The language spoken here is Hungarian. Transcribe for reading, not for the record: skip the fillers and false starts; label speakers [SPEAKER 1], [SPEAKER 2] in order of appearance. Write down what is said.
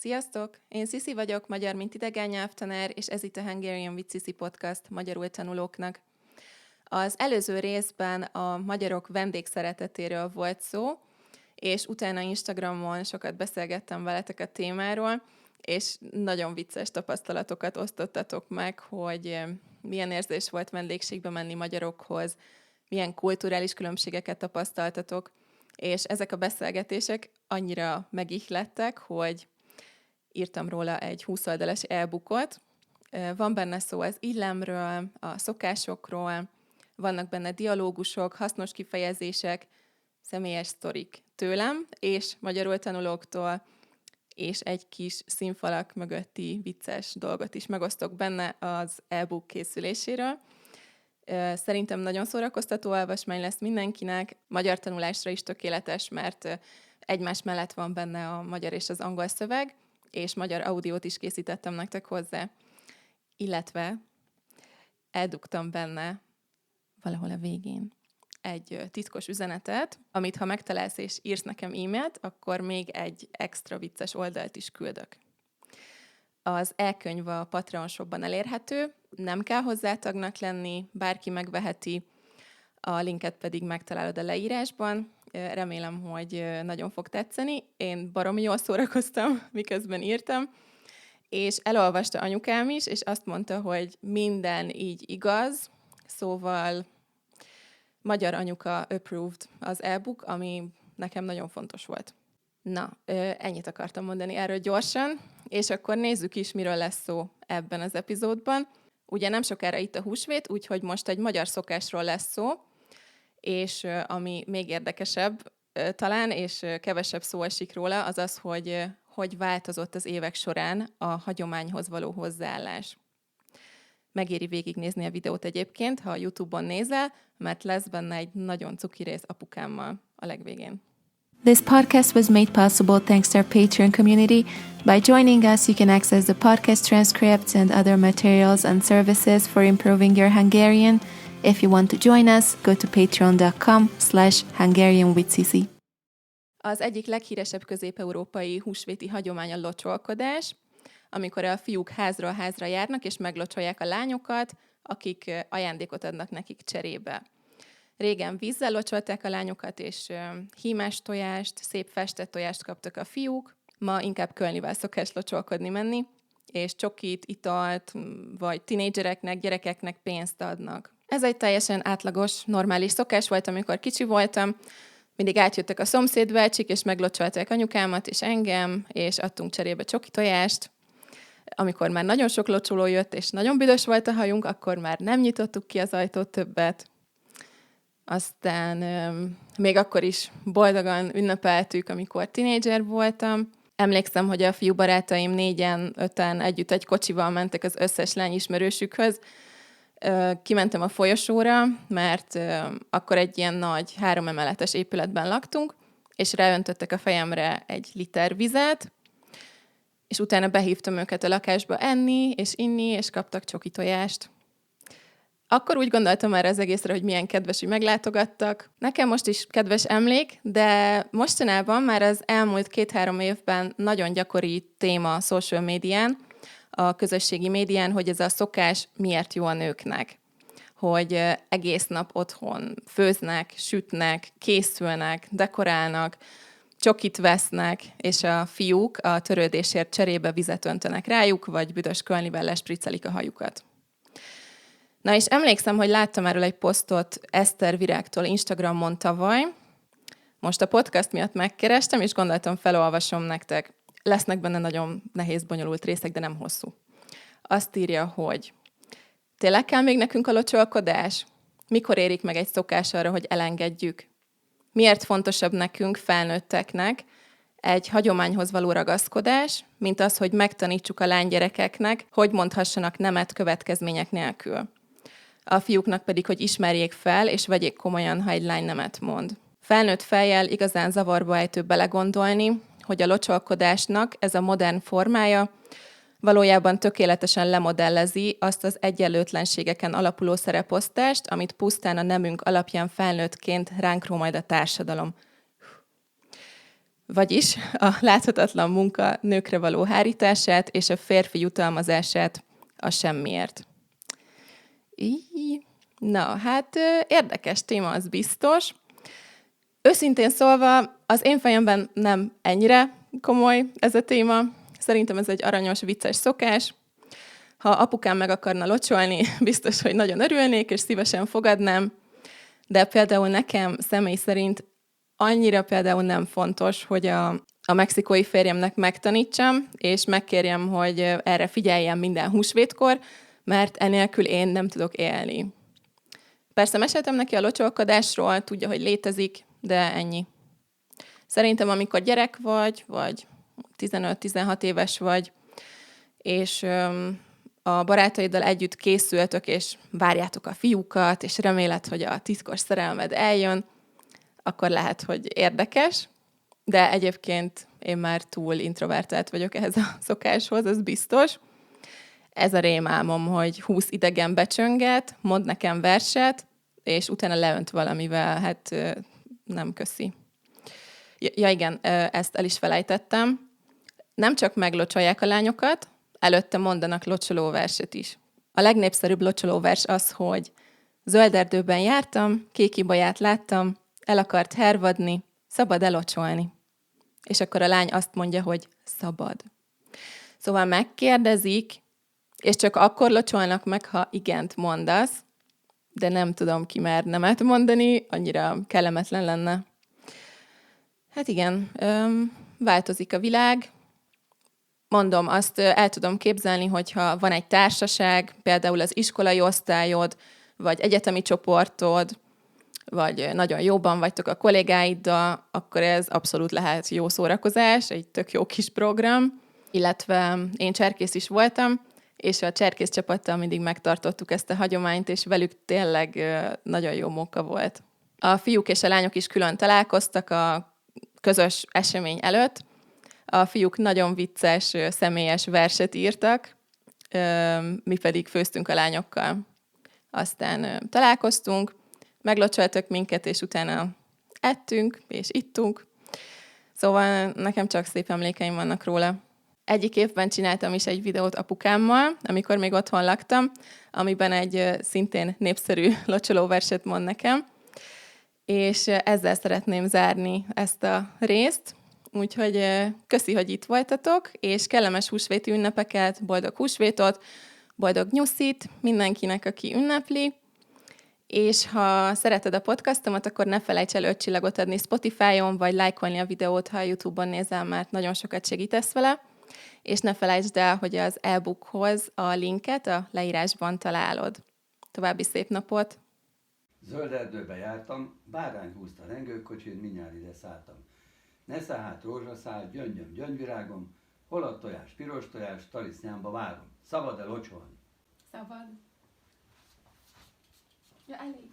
[SPEAKER 1] Sziasztok! Én Sziszi vagyok, magyar mint idegen nyelvtanár, és ez itt a Hungarian with Sissi podcast magyarul tanulóknak. Az előző részben a magyarok vendégszeretetéről volt szó, és utána Instagramon sokat beszélgettem veletek a témáról, és nagyon vicces tapasztalatokat osztottatok meg, hogy milyen érzés volt vendégségbe menni magyarokhoz, milyen kulturális különbségeket tapasztaltatok, és ezek a beszélgetések annyira megihlettek, hogy írtam róla egy 20 oldalas e-bookot. Van benne szó az illemről, a szokásokról, vannak benne dialógusok, hasznos kifejezések, személyes sztorik tőlem és magyarul tanulóktól, és egy kis színfalak mögötti vicces dolgot is megosztok benne az e-book készüléséről. Szerintem nagyon szórakoztató olvasmány lesz mindenkinek, magyar tanulásra is tökéletes, mert egymás mellett van benne a magyar és az angol szöveg, és magyar audiót is készítettem nektek hozzá. Illetve eldugtam benne valahol a végén egy titkos üzenetet, amit ha megtalálsz és írsz nekem e-mailt, akkor még egy extra vicces oldalt is küldök. Az e-könyv a Patreon shopban elérhető, nem kell hozzá tagnak lenni, bárki megveheti, a linket pedig megtalálod a leírásban. Remélem, hogy nagyon fog tetszeni. Én baromi jól szórakoztam, miközben írtam, és elolvasta anyukám is, és azt mondta, hogy minden így igaz, szóval magyar anyuka approved az e-book, ami nekem nagyon fontos volt. Na, ennyit akartam mondani erről gyorsan, és akkor nézzük is, miről lesz szó ebben az epizódban. Ugye nem sokára itt a húsvét, úgyhogy most egy magyar szokásról lesz szó, és ami még érdekesebb talán, és kevesebb szó esik róla, az az, hogy változott az évek során a hagyományhoz való hozzáállás. Megéri végignézni a videót egyébként, ha a YouTube-on nézel, mert lesz benne egy nagyon cuki rész apukámmal a legvégén.
[SPEAKER 2] This podcast was made possible thanks to our Patreon community. By joining us, you can access the podcast transcripts and other materials and services for improving your Hungarian. If you want to join us, go to patreon.com/HungarianWithSissi.
[SPEAKER 1] Az egyik leghíresebb közép-európai húsvéti hagyomány a locsolkodás, amikor a fiúk házról házra járnak, és meglocsolják a lányokat, akik ajándékot adnak nekik cserébe. Régen vízzel locsolták a lányokat, és hímás tojást, szép festett tojást kaptak a fiúk. Ma inkább kölnivel szokás locsolkodni menni, és csokit, italt, vagy tinédzsereknek, gyerekeknek pénzt adnak. Ez egy teljesen átlagos, normális szokás volt, amikor kicsi voltam. Mindig átjöttek a szomszédbácsik, és meglocsolták anyukámat és engem, és adtunk cserébe csoki tojást. Amikor már nagyon sok locsoló jött, és nagyon büdös volt a hajunk, akkor már nem nyitottuk ki az ajtót többet. Aztán még akkor is boldogan ünnepeltük, amikor tinédzser voltam. Emlékszem, hogy a fiú barátaim 4-5 együtt egy kocsival mentek az összes lány ismerősükhöz. Kimentem a folyosóra, mert akkor egy ilyen nagy 3 emeletes épületben laktunk, és ráöntöttek a fejemre egy liter vizet, és utána behívtam őket a lakásba enni, és inni, és kaptak csoki tojást. Akkor úgy gondoltam már az egészre, hogy milyen kedves, hogy meglátogattak. Nekem most is kedves emlék, de mostanában már az elmúlt 2-3 évben nagyon gyakori téma a social médián, a közösségi médián, hogy ez a szokás miért jó a nőknek. Hogy egész nap otthon főznek, sütnek, készülnek, dekorálnak, csokit vesznek, és a fiúk a törődésért cserébe vizet öntenek rájuk, vagy büdös kölnivel lespriccelik a hajukat. Na és emlékszem, hogy láttam erről egy posztot Eszter Virágtól Instagramon tavaly. Most a podcast miatt megkerestem, és gondoltam, felolvasom nektek. Lesznek benne nagyon nehéz, bonyolult részek, de nem hosszú. Azt írja, hogy tényleg kell még nekünk a locsolkodás? Mikor érik meg egy szokás arra, hogy elengedjük? Miért fontosabb nekünk, felnőtteknek, egy hagyományhoz való ragaszkodás, mint az, hogy megtanítsuk a lánygyerekeknek, hogy mondhassanak nemet következmények nélkül. A fiúknak pedig, hogy ismerjék fel, és vegyék komolyan, ha egy lány nemet mond. Felnőtt fejjel igazán zavarba ejtő belegondolni, hogy a locsolkodásnak ez a modern formája valójában tökéletesen lemodellezi azt az egyenlőtlenségeken alapuló szereposztást, amit pusztán a nemünk alapján felnőttként ránk ró majd a társadalom. Vagyis a láthatatlan munka nőkre való hárítását és a férfi jutalmazását a semmiért. Na, hát érdekes téma, az biztos. Őszintén szólva, az én fejemben nem ennyire komoly ez a téma. Szerintem ez egy aranyos, vicces szokás. Ha apukám meg akarna locsolni, biztos, hogy nagyon örülnék, és szívesen fogadnám. De például nekem személy szerint annyira például nem fontos, hogy a mexikói férjemnek megtanítsam, és megkérjem, hogy erre figyeljen minden húsvétkor, mert enélkül én nem tudok élni. Persze meséltem neki a locsolkodásról, tudja, hogy létezik, de ennyi. Szerintem, amikor gyerek vagy 15-16 éves vagy, és a barátaiddal együtt készültök, és várjátok a fiúkat, és reméled, hogy a titkos szerelmed eljön, akkor lehet, hogy érdekes, de egyébként én már túl introvertált vagyok ehhez a szokáshoz, ez biztos. Ez a rémálmom, hogy 20 idegen becsönget, mond nekem verset, és utána leönt valamivel, hát nem köszi. Ja igen, ezt el is felejtettem. Nem csak meglocsolják a lányokat, előtte mondanak locsolóverset is. A legnépszerűbb locsolóvers az, hogy zöld erdőben jártam, kék ibaját láttam, el akart hervadni, szabad elocsolni. És akkor a lány azt mondja, hogy szabad. Szóval megkérdezik, és csak akkor locsolnak meg, ha igent mondasz, de nem tudom, ki mer nemet mondani, annyira kellemetlen lenne. Hát igen, változik a világ. Mondom, azt el tudom képzelni, hogyha van egy társaság, például az iskolai osztályod, vagy egyetemi csoportod, vagy nagyon jóban vagytok a kollégáiddal, akkor ez abszolút lehet jó szórakozás, egy tök jó kis program. Illetve én cserkész is voltam, és a cserkész csapattal mindig megtartottuk ezt a hagyományt, és velük tényleg nagyon jó munka volt. A fiúk és a lányok is külön találkoztak a közös esemény előtt. A fiúk nagyon vicces, személyes verset írtak, mi pedig főztünk a lányokkal. Aztán találkoztunk, meglocsoltak minket, és utána ettünk, és ittunk. Szóval nekem csak szép emlékeim vannak róla. Egyik évben csináltam is egy videót apukámmal, amikor még otthon laktam, amiben egy szintén népszerű locsolóverset mond nekem, és ezzel szeretném zárni ezt a részt. Úgyhogy köszi, hogy itt voltatok, és kellemes húsvéti ünnepeket, boldog húsvétot, boldog nyuszit mindenkinek, aki ünnepli. És ha szereted a podcastomat, akkor ne felejts el 5 csillagot adni Spotify-on, vagy lájkolni a videót, ha a YouTube-on nézel, mert nagyon sokat segítesz vele. És ne felejtsd el, hogy az e-bookhoz a linket a leírásban találod. További szép napot!
[SPEAKER 3] Zöld erdőbe jártam, bárány húzta rengőkocsin, mindjárt ide szálltam. Nesze hát rózsaszál, gyöngyöm, gyöngyvirágom, hol a tojás, piros tojás, talisznyámba várom. Szabad-e locsolni?
[SPEAKER 1] Szabad. Ja, elég.